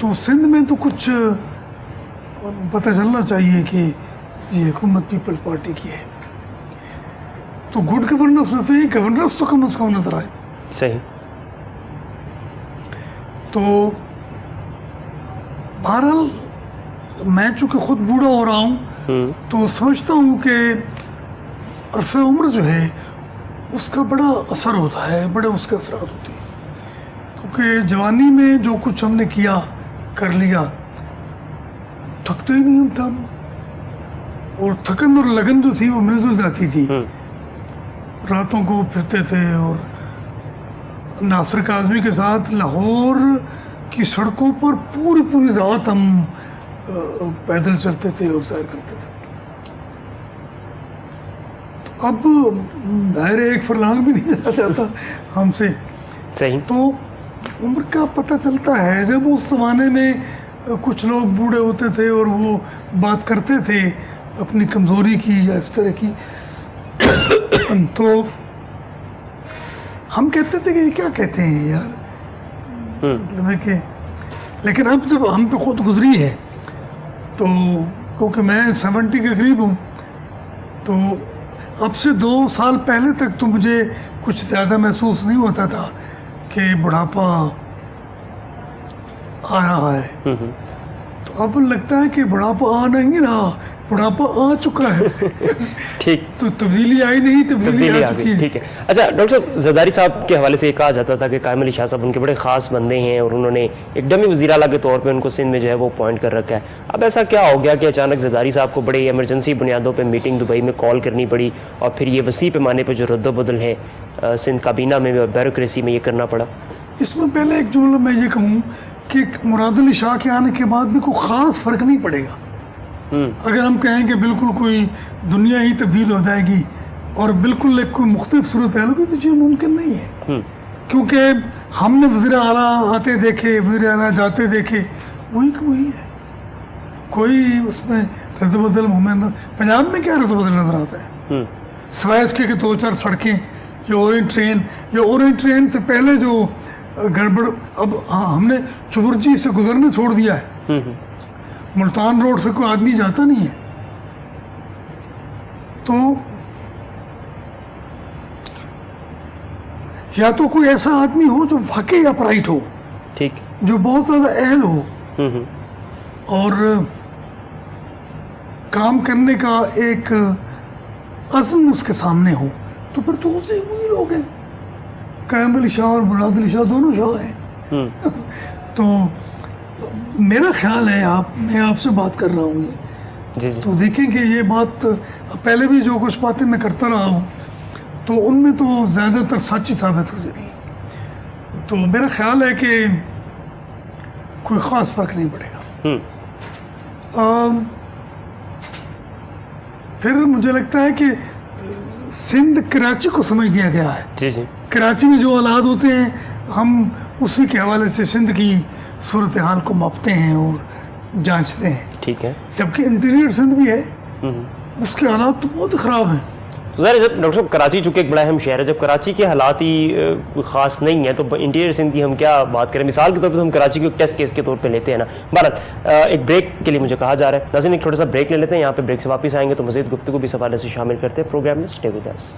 تو سندھ میں تو کچھ پتہ چلنا چاہیے کہ یہ حکومت پیپلز پارٹی کی ہے. تو گڈ گورننس میں سے گورننس تو کم از کم نظر آئے. صحیح. تو بہرحال میں چونکہ خود بوڑھا ہو رہا ہوں تو سمجھتا ہوں کہ عرصہ عمر جو ہے اس کا بڑا اثر ہوتا ہے, بڑے اس کے اثرات ہوتے ہیں. کیونکہ جوانی میں جو کچھ ہم نے کیا کر لیا, تھکتے ہی نہیں ہم. اور تھکن اور لگن جو تھی وہ مل جل جاتی تھی. راتوں کو پھرتے تھے اور ناصر کاظمی کے ساتھ لاہور کی سڑکوں پر پوری رات ہم پیدل چلتے تھے اور سیر کرتے تھے. تو اب ظاہر ایک فرلانگ بھی نہیں جانا چاہتا ہم سے. صحیح. تو عمر کا پتہ چلتا ہے. جب اس زمانے میں کچھ لوگ بوڑھے ہوتے تھے اور وہ بات کرتے تھے اپنی کمزوری کی یا اس طرح کی, تو ہم کہتے تھے کہ یہ کیا کہتے ہیں یار, مطلب ہے کہ. لیکن اب جب ہم پہ خود گزری ہے تو کیونکہ میں 70 کے قریب ہوں, تو اب سے 2 سال پہلے تک تو مجھے کچھ زیادہ محسوس نہیں ہوتا تھا کہ بڑھاپا آ رہا ہے. تو اب لگتا ہے کہ بڑھاپا آ نہیں رہا, بڑھاپا آ چکا ہے. ٹھیک. تو تبدیلی آئی نہیں, تبدیلی آ چکی ہے. ٹھیک ہے. اچھا ڈاکٹر صاحب, زرداری صاحب کے حوالے سے یہ کہا جاتا تھا کہ قائم علی شاہ صاحب ان کے بڑے خاص بندے ہیں اور انہوں نے ایک ڈمی وزیر اعلیٰ کے طور پہ ان کو سندھ میں جو ہے وہ اپوائنٹ کر رکھا ہے. اب ایسا کیا ہو گیا کہ اچانک زرداری صاحب کو بڑے ایمرجنسی بنیادوں پہ میٹنگ دبئی میں کال کرنی پڑی اور پھر یہ وسیع پیمانے پہ جو رد و بدل ہے سندھ کابینہ میں اور بیوروکریسی میں یہ کرنا پڑا؟ اس میں پہلے ایک جملہ میں یہ کہوں کہ مراد علی شاہ کے آنے کے بعد بھی کوئی خاص فرق نہیں پڑے گا. اگر ہم کہیں کہ بالکل کوئی دنیا ہی تبدیل ہو جائے گی اور بالکل ایک کوئی مختلف صورت حال ہوگی تو یہ ممکن نہیں ہے. کیونکہ ہم نے وزیر اعلیٰ آتے دیکھے, وزیر اعلیٰ جاتے دیکھے, وہی ہے. کوئی اس میں رد و بدل پنجاب میں کیا رد و بدل نظر آتا ہے سوائے اس کے کہ 2-4 سڑکیں یا اورینٹ ٹرین سے پہلے جو گڑبڑ. اب ہم نے چبرجی سے گزرنا چھوڑ دیا ہے, ملتان روڈ سے کوئی آدمی جاتا نہیں ہے. تو یا تو کوئی ایسا آدمی ہو جو واقعی اپرائٹ ہو, ٹھیک, جو بہت زیادہ اہل ہو اور کام کرنے کا ایک عزم اس کے سامنے ہو, تو پھر تو وہی لوگ ہیں. قائم علی شاہ اور مراد علی شاہ دونوں شاہ ہیں. تو میرا خیال ہے, میں آپ سے بات کر رہا ہوں جی تو دیکھیں کہ یہ بات پہلے بھی جو کچھ باتیں میں کرتا رہا ہوں تو ان میں تو زیادہ تر سچ ہی ثابت ہو جائے گی. تو میرا خیال ہے کہ کوئی خاص فرق نہیں پڑے گا. پھر مجھے لگتا ہے کہ سندھ کراچی کو سمجھ دیا گیا ہے. جی جی. کراچی میں جو حالات ہوتے ہیں ہم اسی کے حوالے سے سندھ کی صورتحال کو ماپتے ہیں اور جانچتے ہیں. ٹھیک ہے. جبکہ انٹیریئر سندھ بھی ہے, اس کے حالات تو بہت خراب ہیں. ظاہر جب ڈاکٹر صاحب کراچی چونکہ ایک بڑا اہم شہر ہے, جب کراچی کے حالات ہی خاص نہیں ہیں تو انٹیریئر سندھ کی ہم کیا بات کریں. مثال کے طور پہ ہم کراچی کو ایک ٹیسٹ کیس کے طور پہ لیتے ہیں نا. بہرحال ایک بریک کے لیے مجھے کہا جا رہا ہے. ناظرین ایک چھوٹا سا بریک لے لیتے ہیں, یہاں پہ بریک سے واپس آئیں گے تو مزید گفتگو بھی اس حوالے سے شامل کرتے ہیں پروگرام میں. Stay with us.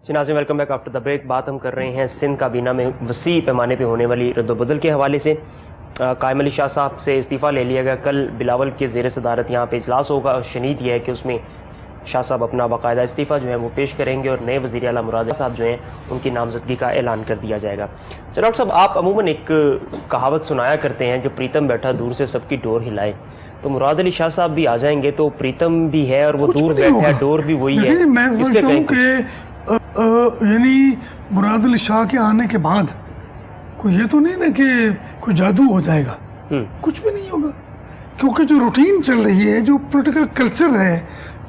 ناظرین welcome back after the break. بات ہم کر رہے ہیں سندھ کابینہ میں وسیع پیمانے پہ ہونے والی رد و بدل کے حوالے سے. قائم علی شاہ صاحب سے استعفیٰ لے لیا گیا. کل بلاول کے زیر صدارت یہاں پہ اجلاس ہوگا اور شنید یہ ہے کہ اس میں شاہ صاحب اپنا باقاعدہ استعفیٰ جو ہے وہ پیش کریں گے اور نئے وزیر اعلیٰ مراد صاحب جو ہیں ان کی نامزدگی کا اعلان کر دیا جائے گا. ڈاکٹر صاحب آپ عموماً ایک کہاوت سنایا کرتے ہیں کہ پریتم بیٹھا دور سے سب کی ڈور ہلائے, تو مراد علی شاہ صاحب بھی آ جائیں گے تو پریتم بھی ہے اور وہ دور بیٹھا ہے, ڈور بھی وہی ہے. میں سمجھتا ہوں کہ یعنی مراد علی شاہ کے آنے کے بعد کوئی یہ تو نہیں نا کہ کوئی جادو ہو جائے گا, کچھ بھی نہیں ہوگا. کیونکہ جو روٹین چل رہی ہے, جو پولیٹیکل کلچر ہے,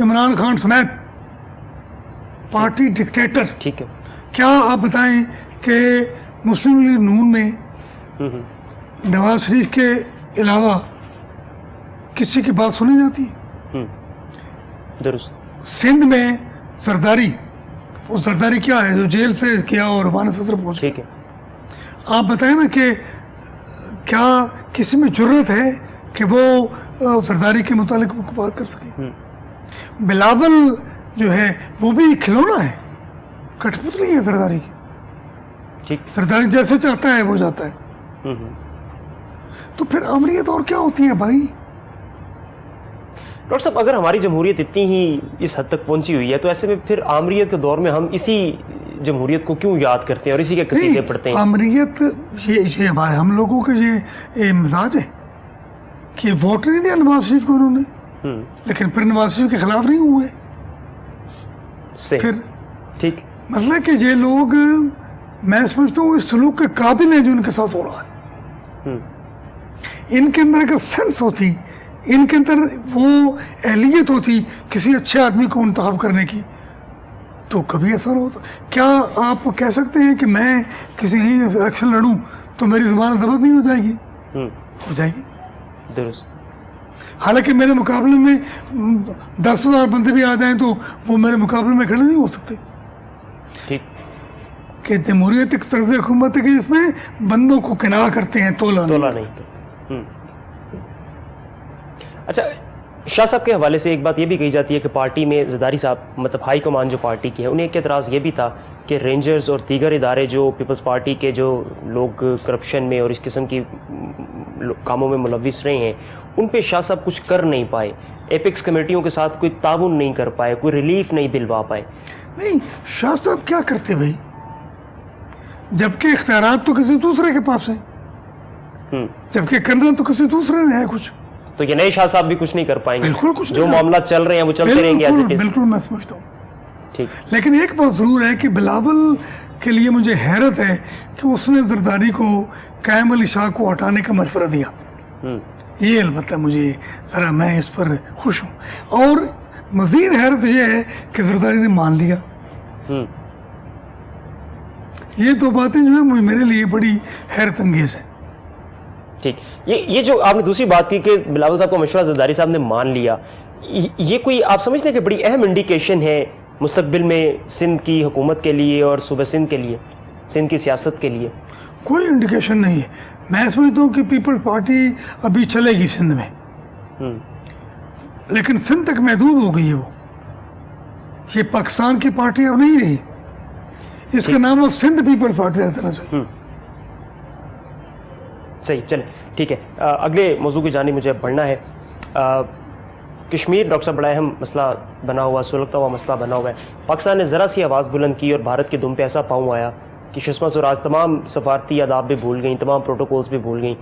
عمران خان سمیت پارٹی ڈکٹیٹر. ٹھیک ہے. کیا آپ بتائیں کہ مسلم لیگ نون میں نواز شریف کے علاوہ کسی کی بات سنی جاتی ہے؟ درست. سندھ میں زرداری، وہ زرداری کیا ہے جو جیل سے کیا اور افغان صدر پہنچ. ٹھیک ہے. آپ بتائیں نا کہ کیا کسی میں جرت ہے کہ وہ زرداری کے متعلق بات کر سکے؟ بلاول جو ہے وہ بھی کھلونا ہے، کٹ پتلی ہے زرداری کی. ٹھیک. زرداری جیسے چاہتا ہے وہ جاتا ہے. تو پھر امریت اور کیا ہوتی ہے بھائی؟ ڈاکٹر صاحب اگر ہماری جمہوریت اتنی ہی اس حد تک پہنچی ہوئی ہے تو ایسے میں پھر آمریت کے دور میں ہم اسی جمہوریت کو کیوں یاد کرتے ہیں اور اسی کے قصیدے پڑھتے ہیں؟ آمریت یہ ہمارے ہم لوگوں کا یہ مزاج ہے کہ ووٹ نہیں دیا نواز شریف کو انہوں نے، لیکن پھر نواز شریف کے خلاف نہیں ہوئے. پھر ٹھیک. مطلب کہ یہ لوگ میں سمجھتا ہوں اس سلوک کے قابل ہیں جو ان کے ساتھ ہو رہا ہے. ان کے اندر اگر سینس ہوتی، ان کے اندر وہ اہلیت ہوتی کسی اچھے آدمی کو انتخاب کرنے کی تو کبھی ایسا نہ ہوتا. کیا آپ کہہ سکتے ہیں کہ میں کسی ہی الیکشن لڑوں تو میری زبان ضبط نہیں ہو جائے گی؟ ہو جائے گی. درست. حالانکہ میرے مقابلے میں 10,000 بندے بھی آ جائیں تو وہ میرے مقابلے میں کھڑے نہیں ہو سکتے. ٹھیک. کہ جمہوریت ایک طرز حکومت ہے کہ جس میں بندوں کو کنار کرتے ہیں، تولا نہیں کرتے. اچھا، شاہ صاحب کے حوالے سے ایک بات یہ بھی کہی جاتی ہے کہ پارٹی میں زرداری صاحب مطلب ہائی کمان جو پارٹی کی ہے انہیں ایک اعتراض یہ بھی تھا کہ رینجرز اور دیگر ادارے جو پیپلز پارٹی کے جو لوگ کرپشن میں اور اس قسم کی کاموں میں ملوث رہے ہیں ان پہ شاہ صاحب کچھ کر نہیں پائے، ایپکس کمیٹیوں کے ساتھ کوئی تعاون نہیں کر پائے، کوئی ریلیف نہیں دلوا پائے. نہیں، شاہ صاحب کیا کرتے بھائی؟ جبکہ اختیارات تو کسی دوسرے کے پاس ہیں، جبکہ کرنا تو کسی دوسرے نے ہے کچھ. تو یہ نئے شاہ صاحب بھی کچھ نہیں کر پائیں گے؟ بالکل کچھ جو معاملات چل رہے ہیں وہ چلتے رہیں گے ایز اٹ از. بالکل میں سمجھتا ہوں. ٹھیک. لیکن ایک بات ضرور ہے کہ بلاول کے لیے مجھے حیرت ہے کہ اس نے زرداری کو قائم علی شاہ کو ہٹانے کا مشورہ دیا. یہ البتہ مجھے ذرا میں اس پر خوش ہوں. اور مزید حیرت یہ ہے کہ زرداری نے مان لیا. یہ دو باتیں جو ہیں میرے لیے بڑی حیرت انگیز ہیں. ٹھیک. یہ جو آپ نے دوسری بات کی کہ بلاول صاحب کا مشورہ زرداری صاحب نے مان لیا، یہ کوئی آپ سمجھتے ہیں کہ بڑی اہم انڈیکیشن ہے مستقبل میں سندھ کی حکومت کے لیے اور صوبہ سندھ کے لیے، سندھ کی سیاست کے لیے؟ کوئی انڈیکیشن نہیں ہے. میں سمجھتا ہوں کہ پیپلز پارٹی ابھی چلے گی سندھ میں، لیکن سندھ تک محدود ہو گئی ہے. وہ یہ پاکستان کی پارٹی اب نہیں رہی، اس کا نام اب سندھ پیپلز پارٹی رہنا چاہیے. صحیح. چلیں ٹھیک ہے، اگلے موضوع کی جانب مجھے بڑھنا ہے. کشمیر ڈاکٹر صاحب بڑا اہم مسئلہ بنا ہوا، سلگتا ہوا مسئلہ بنا ہوا ہے. پاکستان نے ذرا سی آواز بلند کی اور بھارت کے دم پہ ایسا پاؤں آیا کہ سشما سوراج تمام سفارتی آداب بھی بھول گئیں، تمام پروٹوکولز بھی بھول گئیں.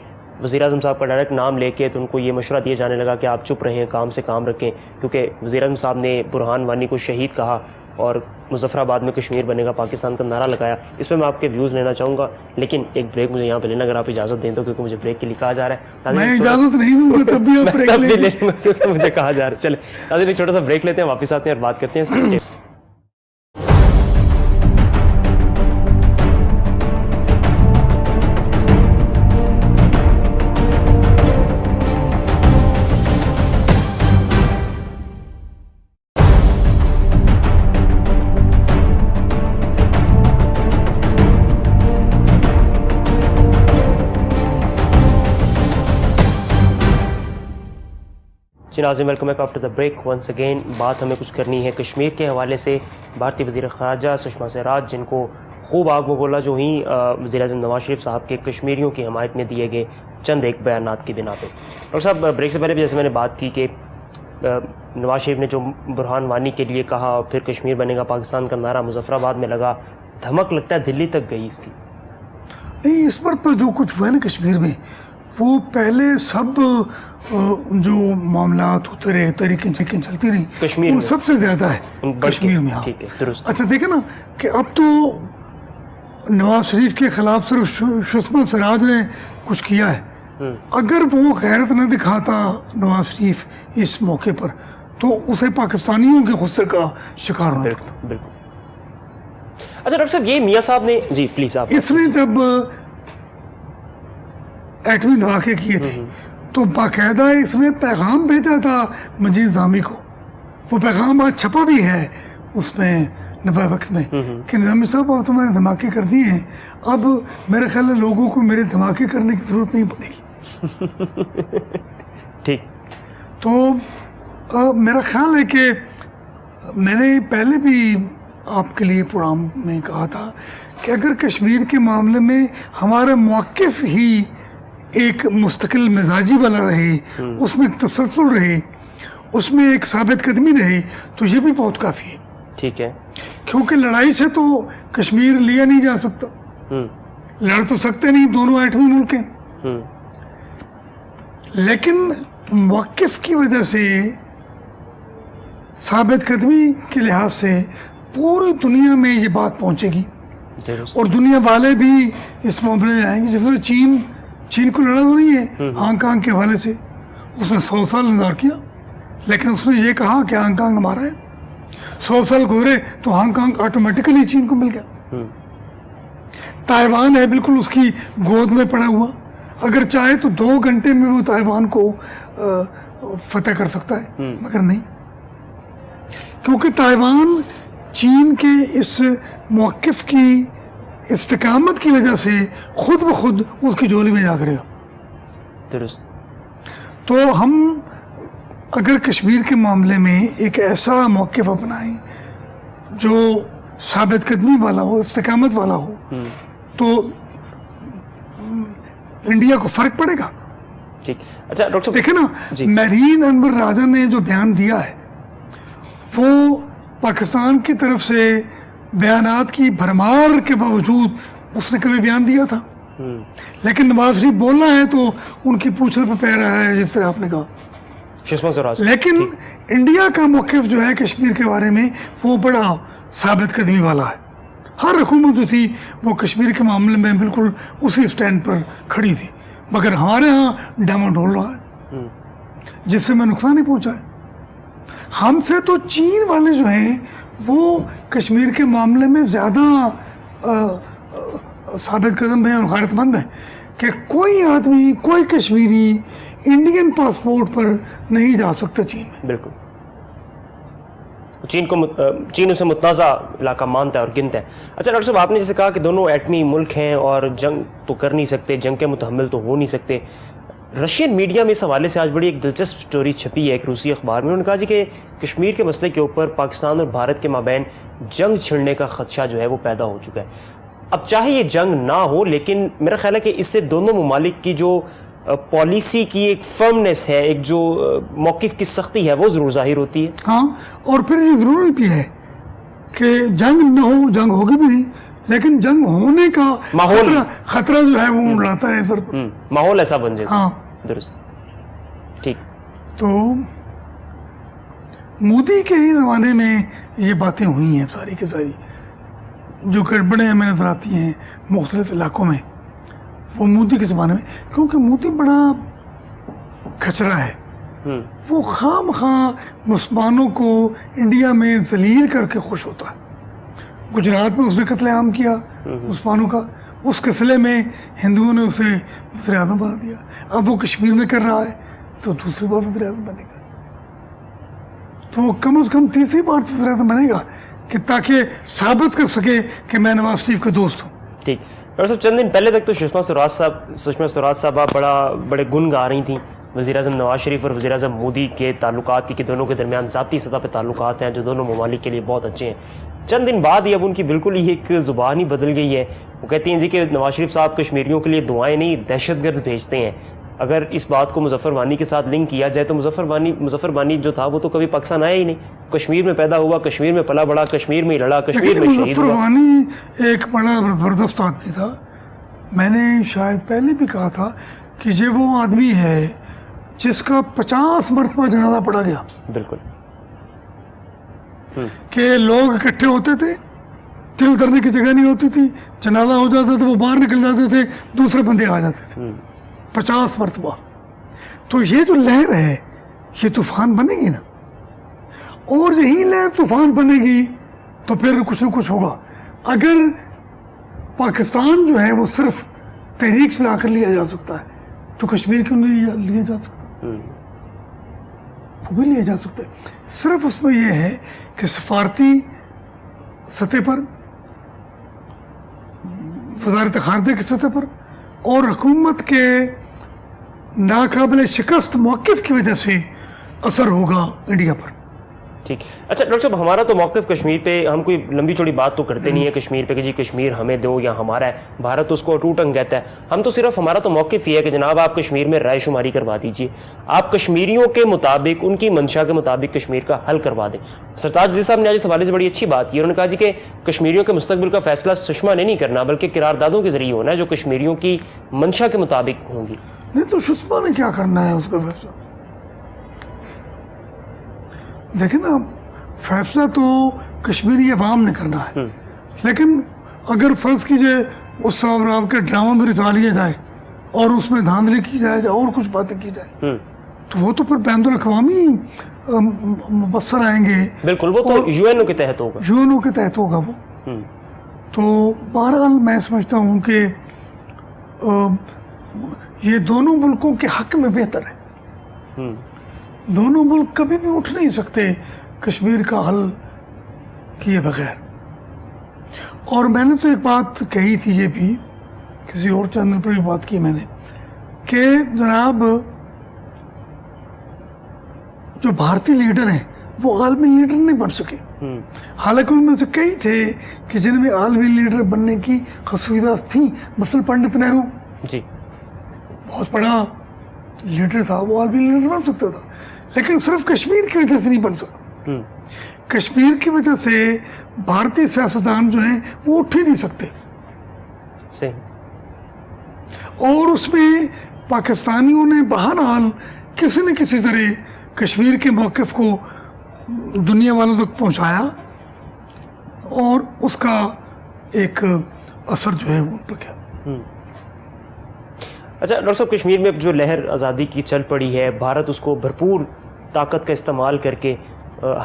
وزیر اعظم صاحب کا ڈائریکٹ نام لے کے تو ان کو یہ مشورہ دیا جانے لگا کہ آپ چپ رہیں، کام سے کام رکھیں، کیونکہ وزیر اعظم صاحب نے برہان وانی کو شہید کہا اور مظفر آباد میں کشمیر بنے گا پاکستان کا نعرہ لگایا. اس پہ میں آپ کے ویوز لینا چاہوں گا، لیکن ایک بریک مجھے یہاں پہ لینا اگر آپ اجازت دیں تو، کیونکہ مجھے بریک کے لیے کہا جا رہا ہے. میں اجازت نہیں دوں گا تب بھی آپ بریک لے لیں گے کیونکہ مجھے کہا جا رہا ہے. چلیں ناظرین ایک چھوٹا سا بریک لیتے ہیں، واپس آتے ہیں اور بات کرتے ہیں. ناظرین welcome back after the break. Once again بات ہمیں کچھ کرنی ہے کشمیر کے حوالے سے. بھارتی وزیر خارجہ سشما سوراج جن کو خوب آگ بگولا جو ہی وزیر اعظم نواز شریف صاحب کے کشمیریوں کی حمایت میں دیے گئے چند ایک بیانات کی بنا پہ. ڈاکٹر صاحب بریک سے پہلے بھی جیسے میں نے بات کی کہ نواز شریف نے جو برہان وانی کے لیے کہا اور پھر کشمیر بنے گا پاکستان کا نعرہ مظفر آباد میں لگا، دھمک لگتا ہے دلی تک گئی اس کی. نہیں، اس پر جو کچھ ہوا ہے نا کشمیر میں، وہ پہلے سب جو معاملات ہوتے رہے، طریقیں چلتی رہی، کشمیر میں سب سے زیادہ ہے کشمیر میں. ٹھیک ہے، درست. اچھا دیکھیں نا کہ اب تو نواز شریف کے خلاف صرف سشما سوراج نے کچھ کیا ہے. اگر وہ غیرت نہ دکھاتا نواز شریف اس موقع پر تو اسے پاکستانیوں کے غصے کا شکار ہونا پڑتا. بالکل بالکل. اچھا ڈاکٹر صاحب یہ میاں صاحب نے جی پلیز آپ اس نے جب ایٹمی دھماکے کیے تھے تو باقاعدہ اس نے پیغام بھیجا تھا مجید نظامی کو. وہ پیغام آج چھپا بھی ہے اس میں نبا وقت میں کہ نظامی صاحب اب تمہارے دھماکے کر دیے ہیں, اب میرے خیال ہے لوگوں کو میرے دھماکے کرنے کی ضرورت نہیں پڑے گی. ٹھیک. تو میرا خیال ہے کہ میں نے پہلے بھی آپ کے لیے پروگرام میں کہا تھا کہ اگر کشمیر کے معاملے میں ہمارا موقف ہی ایک مستقل مزاجی والا رہے, اس میں ایک تسلسل رہے, اس میں ایک ثابت قدمی رہے, تو یہ بھی بہت کافی ہے. ٹھیک ہے. کیونکہ لڑائی سے تو کشمیر لیا نہیں جا سکتا, لڑ تو سکتے نہیں, دونوں ایٹمی ملک ہیں, لیکن موقف کی وجہ سے ثابت قدمی کے لحاظ سے پوری دنیا میں یہ بات پہنچے گی اور دنیا والے بھی اس معاملے میں آئیں گے. جس طرح چین کو لڑا تو نہیں ہے ہانگ کانگ کے حوالے سے, اس نے 100 سال انتظار کیا, لیکن اس نے یہ کہا کہ ہانگ کانگ ہمارا ہے. 100 سال گزرے تو ہانگ کانگ آٹومیٹیکلی چین کو مل گیا. تائیوان ہے بالکل اس کی گود میں پڑا ہوا, اگر چاہے تو 2 گھنٹے میں وہ تائیوان کو فتح کر سکتا ہے, مگر نہیں, کیونکہ تائیوان چین کے اس موقف کی استقامت کی وجہ سے خود بخود اس کی جولی میں جا کرے گا. درست. تو ہم اگر کشمیر کے معاملے میں ایک ایسا موقف اپنائیں جو ثابت قدمی والا ہو, استقامت والا ہو, تو انڈیا کو فرق پڑے گا. ٹھیک. اچھا ڈاکٹر دیکھیں نا, میرین انور راجہ نے جو بیان دیا ہے وہ پاکستان کی طرف سے بیانات کی بھرمار کے باوجود اس نے کبھی بیان دیا تھا, لیکن نواز شریف بولنا ہے تو ان کی پوچھ پہ پہ رہا ہے, جس طرح آپ نے کہا. لیکن انڈیا کا موقف جو ہے کشمیر کے بارے میں وہ بڑا ثابت قدمی والا ہے. ہر حکومت جو تھی وہ کشمیر کے معاملے میں بالکل اسی سٹینڈ پر کھڑی تھی, مگر ہمارے ہاں ڈیمو ڈھول رہا ہے جس سے میں نقصان نہیں پہنچا ہے. ہم سے تو چین والے جو ہیں وہ کشمیر کے معاملے میں زیادہ ثابت قدم ہیں اور غیرت مند ہیں کہ کوئی آدمی, کوئی کشمیری انڈین پاسپورٹ پر نہیں جا سکتا چین میں. بالکل. چین اسے متنازع علاقہ مانتا ہے اور گنتا ہے. اچھا ڈاکٹر صاحب آپ نے جیسے کہا کہ دونوں ایٹمی ملک ہیں اور جنگ تو کر نہیں سکتے, جنگ کے متحمل تو ہو نہیں سکتے. رشین میڈیا میں اس حوالے سے آج بڑی ایک دلچسپ سٹوری چھپی ہے ایک روسی اخبار میں. انہوں نے کہا جی کہ کشمیر کے مسئلے کے اوپر پاکستان اور بھارت کے مابین جنگ چھڑنے کا خدشہ جو ہے وہ پیدا ہو چکا ہے. اب چاہے یہ جنگ نہ ہو, لیکن میرا خیال ہے کہ اس سے دونوں ممالک کی جو پالیسی کی ایک فرمنس ہے, ایک جو موقف کی سختی ہے, وہ ضرور ظاہر ہوتی ہے. ہاں, اور پھر یہ ضروری بھی ہے کہ جنگ نہ ہو, جنگ ہوگی بھی نہیں, لیکن جنگ ہونے کا خطرہ جو ہے وہ اڑاتا ہے سر پر, ماحول ایسا بن جائے. ہاں درست. ٹھیک. تو مودی کے ہی زمانے میں یہ باتیں ہوئی ہیں ساری کی ساری, جو گڑبڑیں ہمیں نظر آتی ہیں مختلف علاقوں میں, وہ مودی کے زمانے میں, کیونکہ مودی بڑا کچرا ہے. وہ خام خواہ مسلمانوں کو انڈیا میں ذلیل کر کے خوش ہوتا ہے. گجرات میں اس نے قتل عام کیا مسلمانوں کا, اس سلسلے میں ہندوؤں نے اسے وزیر اعظم بنا دیا. اب وہ کشمیر میں کر رہا ہے تو دوسری بار وزیر اعظم بنے گا, تو وہ کم از کم تیسری بار وزیر اعظم بنے گا کہ تاکہ ثابت کر سکے کہ میں نواز شریف کا دوست ہوں. ٹھیک. ڈاکٹر صاحب چند دن پہلے تک تو سشما سوراج صاحبہ بڑے گن گا رہی تھیں وزیر اعظم نواز شریف اور وزیر اعظم مودی کے تعلقات کی, کہ دونوں کے درمیان ذاتی سطح پہ تعلقات ہیں جو دونوں ممالک کے لیے بہت اچھے ہیں. چند دن بعد ہی اب ان کی بالکل ہی ایک زبان ہی بدل گئی ہے. وہ کہتی ہیں جی کہ نواز شریف صاحب کشمیریوں کے لیے دعائیں نہیں دہشت گرد بھیجتے ہیں. اگر اس بات کو مظفر وانی کے ساتھ لنک کیا جائے تو مظفر وانی جو تھا وہ تو کبھی پاکستان آیا ہی نہیں, کشمیر میں پیدا ہوا, کشمیر میں پلا بڑا, کشمیر میں ہی لڑا, کشمیر میں شہید ہوا. مظفر وانی ایک بڑا زبردست آدمی تھا. میں نے شاید پہلے بھی کہا تھا کہ یہ وہ آدمی ہے جس کا 50 مرتبہ جنازہ پڑھا گیا. بالکل. کہ لوگ اکٹھے ہوتے تھے, تل کرنے کی جگہ نہیں ہوتی تھی, جنازہ ہو جاتا تھا, وہ باہر نکل جاتے تھے, دوسرے بندے آ جاتے تھے. 50 مرتبہ. تو یہ جو لہر ہے یہ طوفان بنے گی نا, اور یہی لہر طوفان بنے گی تو پھر کچھ نہ کچھ ہوگا. اگر پاکستان جو ہے وہ صرف تحریک سے لا کر لیا جا سکتا ہے تو کشمیر کیوں نہیں لیا جا سکتا؟ وہ بھی لیا جا سکتا ہے. صرف اس میں یہ ہے کہ سفارتی سطح پر، وزارت خارجہ کی سطح پر اور حکومت کے ناقابل شکست موقف کی وجہ سے اثر ہوگا انڈیا پر. ٹھیک. اچھا ڈاکٹر صاحب، ہمارا تو موقف کشمیر پہ، ہم کوئی لمبی چوڑی بات تو کرتے نہیں ہے کشمیر پہ کہ جی کشمیر ہمیں دو یا ہمارا ہے. بھارت اس کو اٹوٹ انگ کہتا ہے. ہم تو صرف، ہمارا تو موقف یہ ہے کہ جناب آپ کشمیر میں رائے شماری کروا دیجیے، آپ کشمیریوں کے مطابق، ان کی منشا کے مطابق کشمیر کا حل کروا دیں. سرتاج جی صاحب نے آج اس حوالے سے بڑی اچھی بات کی. انہوں نے کہا جی کہ کشمیریوں کے مستقبل کا فیصلہ سشما نے نہیں کرنا بلکہ قراردادوں کے ذریعے ہونا ہے جو کشمیریوں کی منشا کے مطابق ہوں گی. نہیں تو سشما نے کیا کرنا ہے اس کا فیصلہ؟ دیکھیں نا، فیصلہ تو کشمیری عوام نے کرنا ہے. لیکن اگر فرض کیجئے اس صاحب کے ڈرامہ میں رچا لیا جائے اور اس میں دھاندلی کی جائے اور کچھ باتیں کی جائے تو وہ تو پھر بین الاقوامی مبصر آئیں گے. بالکل، وہ تو یو این او کے تحت ہوگا. یو این او کے تحت ہوگا وہ. تو بہرحال میں سمجھتا ہوں کہ یہ دونوں ملکوں کے حق میں بہتر ہے. دونوں ملک کبھی بھی اٹھ نہیں سکتے کشمیر کا حل کیے بغیر. اور میں نے تو ایک بات کہی تھی، یہ بھی کسی اور چینل پر بھی بات کی میں نے، کہ جناب جو بھارتی لیڈر ہیں وہ عالمی لیڈر نہیں بن سکے. حالانکہ ان میں سے کئی تھے کہ جن میں عالمی لیڈر بننے کی خصوصیات تھیں. مثلا پنڈت نہرو جی بہت بڑا لیڈر تھا، وہ عالمی لیڈر بن سکتا تھا، لیکن صرف کشمیر کی وجہ سے نہیں بن سکا. کشمیر کی وجہ سے بھارتی سیاستدان جو ہیں وہ اٹھ ہی نہیں سکتے. صحیح. اور اس میں پاکستانیوں نے بہرحال کسی نہ کسی طرح کشمیر کے موقف کو دنیا والوں تک پہنچایا اور اس کا ایک اثر جو ہے وہ ان پر کیا. اچھا ڈاکٹر صاحب، کشمیر میں جو لہر آزادی کی چل پڑی ہے، بھارت اس کو بھرپور طاقت کا استعمال کر کے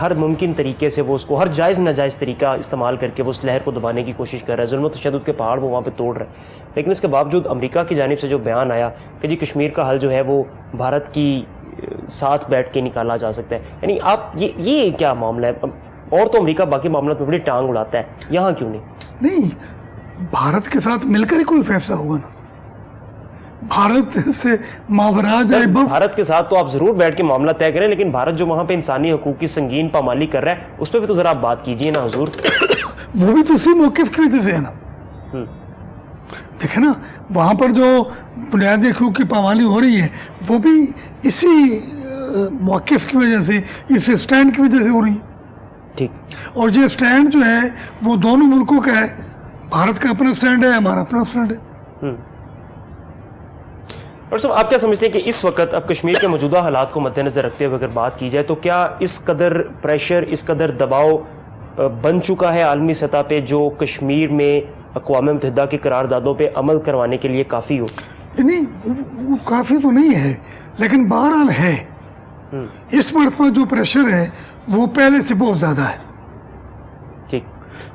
ہر ممکن طریقے سے وہ اس کو، ہر جائز ناجائز طریقہ استعمال کر کے وہ اس لہر کو دبانے کی کوشش کر رہا ہے. ظلم و تشدد کے پہاڑ وہ وہاں پہ توڑ رہا ہے. لیکن اس کے باوجود امریکہ کی جانب سے جو بیان آیا کہ جی کشمیر کا حل جو ہے وہ بھارت کی ساتھ بیٹھ کے نکالا جا سکتا ہے، یعنی آپ یہ کیا معاملہ ہے؟ اور تو امریکہ باقی معاملات میں بڑی ٹانگ اڑاتا ہے، یہاں کیوں نہیں؟ بھارت کے ساتھ مل کر ہی کوئی فیصلہ ہوگا نا. بھارت سے ماورا جائے بھارت کے ساتھ تو آپ ضرور بیٹھ کے معاملہ طے کریں، لیکن بھارت جو وہاں پہ انسانی حقوق کی سنگین پامالی کر رہا ہے اس پہ بھی تو ذرا آپ بات کیجیے نا حضور. وہ بھی تو اسی موقف کی وجہ سے ہے نا. دیکھیں نا، وہاں پر جو بنیادی حقوق کی پامالی ہو رہی ہے وہ بھی اسی موقف کی وجہ سے، اس اسٹینڈ کی وجہ سے ہو رہی ہے. ٹھیک. اور یہ اسٹینڈ جو ہے وہ دونوں ملکوں کا ہے. بھارت کا اپنا اسٹینڈ ہے، ہمارا اپنا اسٹینڈ ہے. اور صاحب، آپ کیا سمجھتے ہیں کہ اس وقت اب کشمیر کے موجودہ حالات کو مد نظر رکھتے ہوئے اگر بات کی جائے تو کیا اس قدر پریشر، اس قدر دباؤ بن چکا ہے عالمی سطح پہ جو کشمیر میں اقوام متحدہ کی قراردادوں پہ عمل کروانے کے لیے کافی ہو؟ نہیں، وہ کافی تو نہیں ہے، لیکن بہرحال ہے. اس مرتبہ جو پریشر ہے وہ پہلے سے بہت زیادہ ہے. ٹھیک.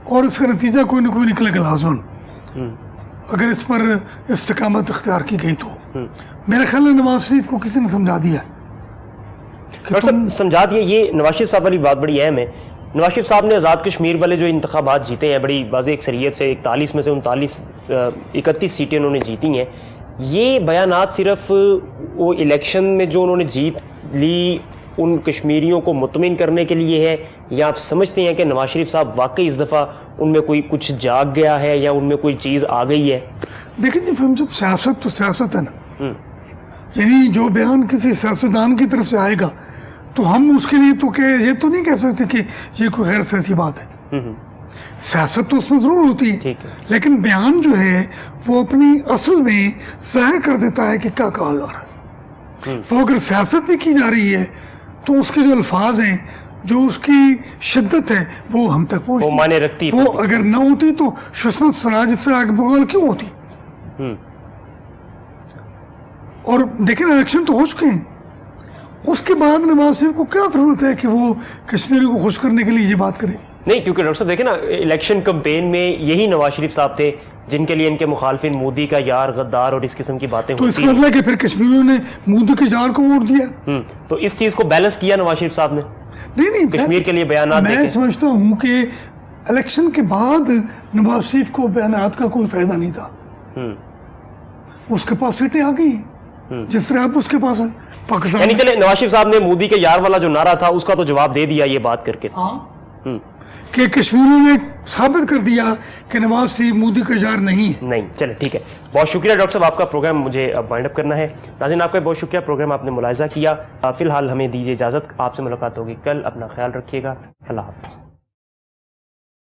اور اس کا نتیجہ کوئی نہ کوئی نکلے گا لازماً اگر اس پر استقامت اختیار کی گئی تو. میرے خیال میں نواز شریف کو کسی نے سمجھا دیا. ڈاکٹر صاحب سمجھا دیا، یہ نواز شریف صاحب والی بات بڑی اہم ہے. نواز شریف صاحب نے آزاد کشمیر والے جو انتخابات جیتے ہیں بڑی واضح اکثریت سے، 41 میں سے 31 سیٹیں انہوں نے جیتی ہیں. یہ بیانات صرف وہ الیکشن میں جو انہوں نے جیت لی ان کشمیریوں کو مطمئن کرنے کے لیے ہے، یا آپ سمجھتے ہیں کہ نواز شریف صاحب واقعی اس دفعہ ان میں کوئی کچھ جاگ گیا ہے یا ان میں کوئی چیز آ گئی ہے؟ دیکھیں جی، جب سیاست تو سیاست ہے نا، یعنی جو بیان کسی سیاستدان کی طرف سے آئے گا تو ہم اس کے لیے تو یہ تو نہیں کہہ سکتے کہ یہ کوئی غیر سیاسی بات ہے. سیاست تو اس میں ضرور ہوتی ہے، لیکن بیان جو ہے وہ اپنی اصل میں ظاہر کر دیتا ہے کہ کیا کہا جا رہا ہے. وہ اگر سیاست بھی کی جا رہی ہے تو اس کے جو الفاظ ہیں، جو اس کی شدت ہے وہ ہم تک پہنچتی. وہ اگر نہ ہوتی تو شسمت سراج اس طرح بغول کیوں ہوتی؟ اور دیکھیں الیکشن تو ہو چکے ہیں اس کے بعد نواز شریف کو کیا ضرورت ہے کہ وہ کشمیری کو خوش کرنے کے لیے یہ بات کرے؟ نہیں، کیونکہ ڈاکٹر صاحب دیکھیں نا، الیکشن کمپین میں یہی نواز شریف صاحب تھے جن کے لیے ان کے مخالفین مودی کا یار، غدار اور اس قسم کی باتیں تو اس ہوتی کا مطلب ہے کہ پھر کشمیریوں نے مودی کے یار کو ووٹ دیا؟ تو اس چیز کو بیلنس کیا نواز شریف صاحب نے نہیں کشمیر کے لیے بیانات دے میں کے؟ سمجھتا ہوں کہ الیکشن کے بعد نواز شریف کو بیانات کا کوئی فائدہ نہیں تھا. اس کے پاس سیٹیں آ گئی جس طرح اب اس کے پاس ہے پاکستان. یعنی چلے نواز شریف صاحب نے مودی کے یار والا جو نعرہ تھا اس کا تو جواب دے دیا یہ بات کر کے. کہ کشمیریوں نے ثابت کر دیا کہ نواز شریف مودی کا یار نہیں ہے. نہیں، چلے ٹھیک ہے. بہت شکریہ ڈاکٹر صاحب، آپ کا پروگرام مجھے اب وائنڈ اپ کرنا ہے. ناظرین آپ کا بہت شکریہ، پروگرام آپ نے ملاحظہ کیا. فی الحال ہمیں دیجیے اجازت، آپ سے ملاقات ہوگی کل. اپنا خیال رکھیے گا. اللہ حافظ.